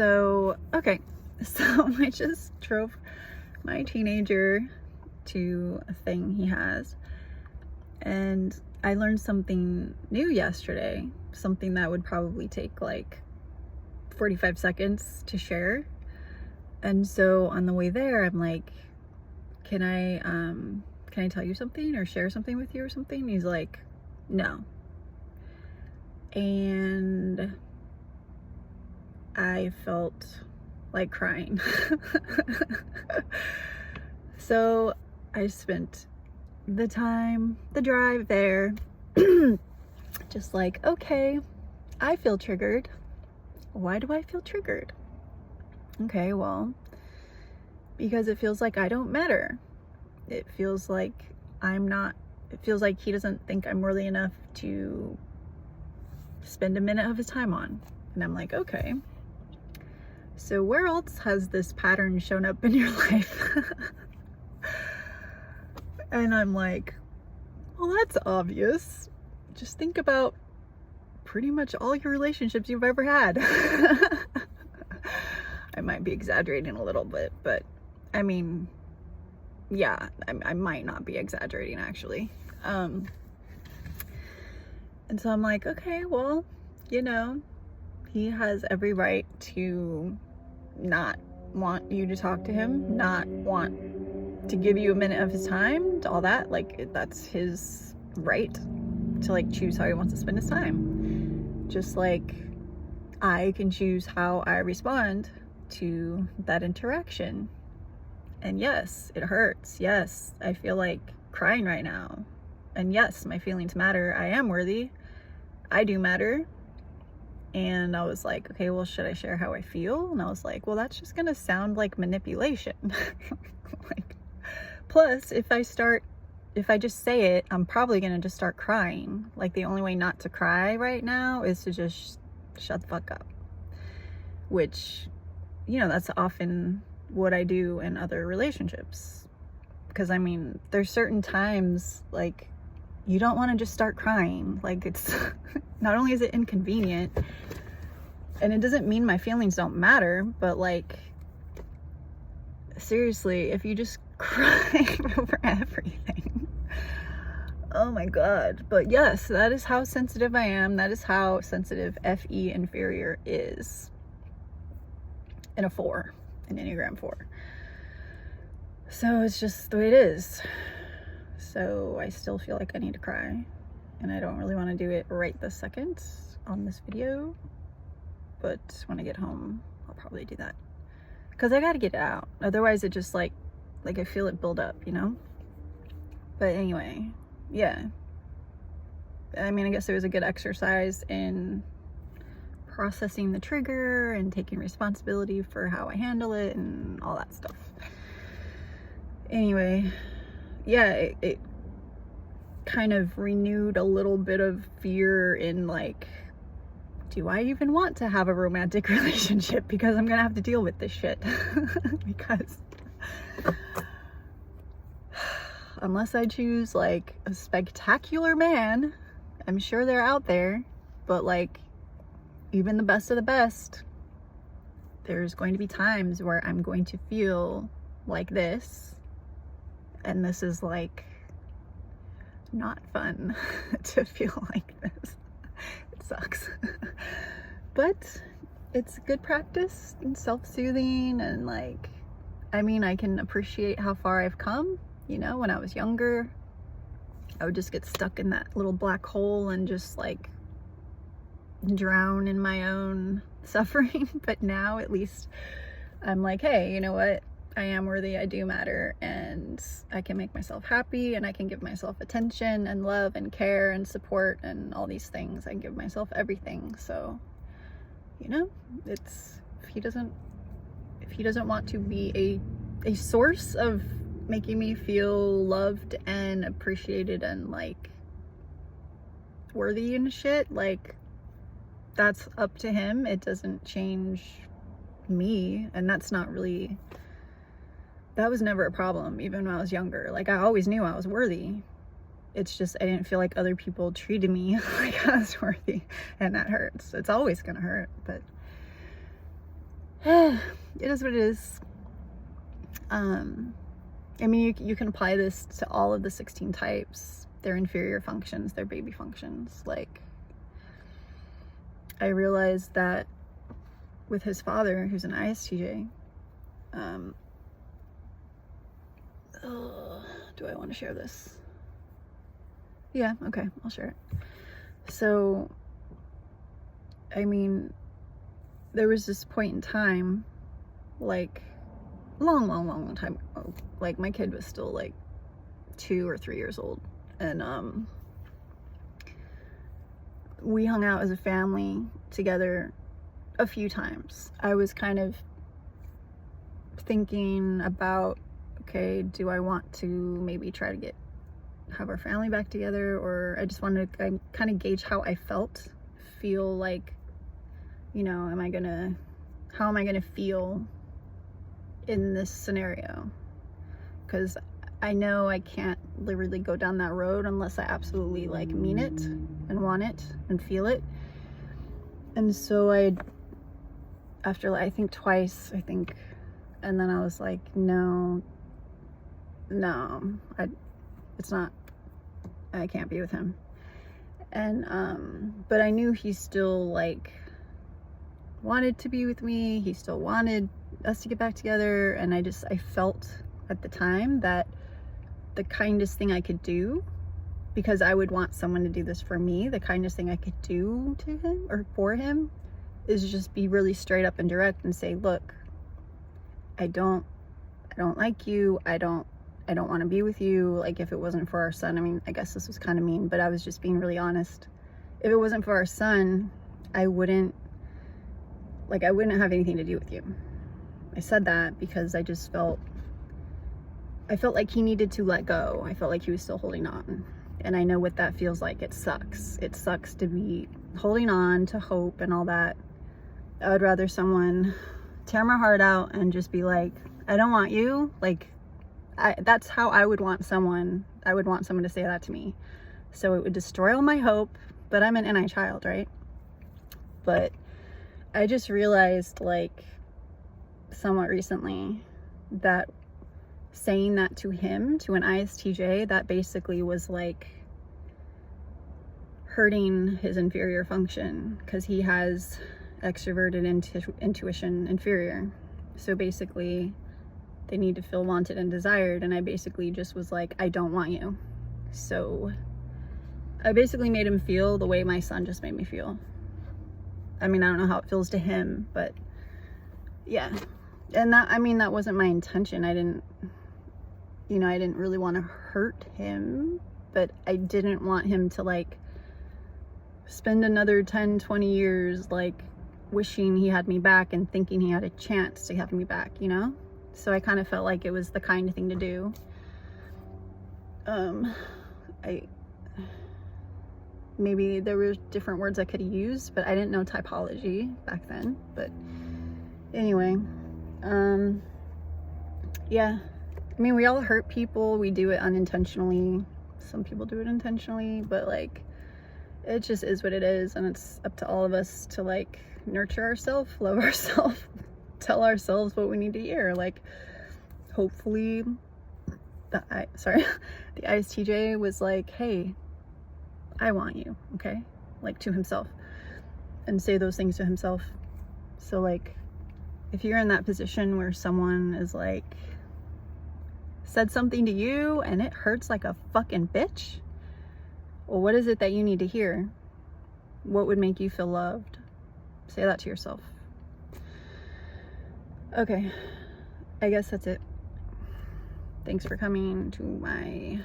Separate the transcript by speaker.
Speaker 1: So, okay. So I just drove my teenager to a thing he has, and I learned something new yesterday, something that would probably take like 45 seconds to share. And so on the way there, I'm like, can I tell you something or share something with you or something? He's like, no. And I felt like crying. So I spent the drive there, just like, okay, I feel triggered. Why do I feel triggered? Okay, well, because it feels like I don't matter. It feels like it feels like he doesn't think I'm worthy enough to spend a minute of his time on. And I'm like, okay, so where else has this pattern shown up in your life? And I'm like, well, that's obvious. Just think about pretty much all your relationships you've ever had. I might be exaggerating a little bit, but I mean, yeah, I might not be exaggerating actually. And so I'm like, okay, well, he has every right to not want you to talk to him, not want to give you a minute of his time, to all that. Like, that's his right to like choose how he wants to spend his time. Just like I can choose how I respond to that interaction. And yes, it hurts. Yes, I feel like crying right now. And yes, my feelings matter. I am worthy. I do matter. And I was like, okay, well, should I share how I feel? And I was like, well, that's just gonna sound like manipulation. Like, plus, if I just say it, I'm probably gonna just start crying. Like, the only way not to cry right now is to just shut the fuck up. Which, that's often what I do in other relationships. Because I mean, there's certain times like you don't want to just start crying. Like, it's not only is it inconvenient, and it doesn't mean my feelings don't matter, but like, seriously, if you just cry over everything, oh my god. But yes, that is how sensitive I am. That is how sensitive FE Inferior is in a 4, an Enneagram 4. So it's just the way it is. So I still feel like I need to cry, and I don't really want to do it right this second on this video, but when I get home I'll probably do that, because I gotta get it out. Otherwise it just like I feel it build up, But anyway, yeah, I mean, I guess it was a good exercise in processing the trigger and taking responsibility for how I handle it and all that stuff. Anyway, yeah, it kind of renewed a little bit of fear in like, do I even want to have a romantic relationship? Because I'm gonna have to deal with this shit. Because unless I choose like a spectacular man, I'm sure they're out there, but like, even the best of the best, there's going to be times where I'm going to feel like this, and this is like not fun to feel like this. It sucks. But it's good practice and self-soothing, and like, I mean, I can appreciate how far I've come. When I was younger, I would just get stuck in that little black hole and just like drown in my own suffering. But now at least I'm like, hey, you know what? I am worthy, I do matter, and I can make myself happy, and I can give myself attention and love and care and support and all these things. I give myself everything. So, it's, if he doesn't want to be a source of making me feel loved and appreciated and like worthy and shit, like, that's up to him. It doesn't change me, and that was never a problem, even when I was younger. Like, I always knew I was worthy. It's just I didn't feel like other people treated me like I was worthy, and that hurts. It's always gonna hurt. But It is what it is. I mean, you can apply this to all of the 16 types, their inferior functions, their baby functions. Like, I realized that with his father, who's an ISTJ, do I want to share this? Yeah, okay, I'll share it. So, I mean, there was this point in time, like, long time ago, like, my kid was still, like, 2 or 3 years old, and, we hung out as a family together a few times. I was kind of thinking about, okay, do I want to maybe try to have our family back together, or I just wanted to kind of gauge how I feel like, you know, how am I gonna feel in this scenario? Because I know I can't literally go down that road unless I absolutely like mean it and want it and feel it. And so after I think twice, and then I was like, no, I can't be with him. And but I knew he still like wanted to be with me. He still wanted us to get back together, and I felt at the time that the kindest thing I could do, because I would want someone to do this for me, the kindest thing I could do to him or for him is just be really straight up and direct and say, look, I don't like you. I don't want to be with you. Like, if it wasn't for our son, I mean, I guess this was kind of mean, but I was just being really honest. If it wasn't for our son, I wouldn't have anything to do with you. I said that because I felt like he needed to let go. I felt like he was still holding on. And I know what that feels like. It sucks. It sucks to be holding on to hope and all that. I would rather someone tear my heart out and just be like, I don't want you. Like, that's how I would want someone. I would want someone to say that to me. So it would destroy all my hope. But I'm an NI child, right? But I just realized, like, somewhat recently, that saying that to him, to an ISTJ, that basically was like hurting his inferior function, because he has extroverted intuition inferior. So basically they need to feel wanted and desired, and I basically just was like, I don't want you. So I basically made him feel the way my son just made me feel. I mean, I don't know how it feels to him, but yeah. And that wasn't my intention. I didn't really want to hurt him, but I didn't want him to like spend another 10, 20 years like wishing he had me back and thinking he had a chance to have me back, you know? So I kind of felt like it was the kind thing to do. Maybe there were different words I could have used, but I didn't know typology back then. But anyway, yeah. I mean, we all hurt people. We do it unintentionally. Some people do it intentionally, but like, it just is what it is. And it's up to all of us to like nurture ourselves, love ourselves, tell ourselves what we need to hear. Like, hopefully the ISTJ was like, hey, I want you, okay? Like, to himself, and say those things to himself. So like, if you're in that position where someone is like said something to you and it hurts like a fucking bitch, well, what is it that you need to hear? What would make you feel loved? Say that to yourself. Okay, I guess that's it. Thanks for coming to my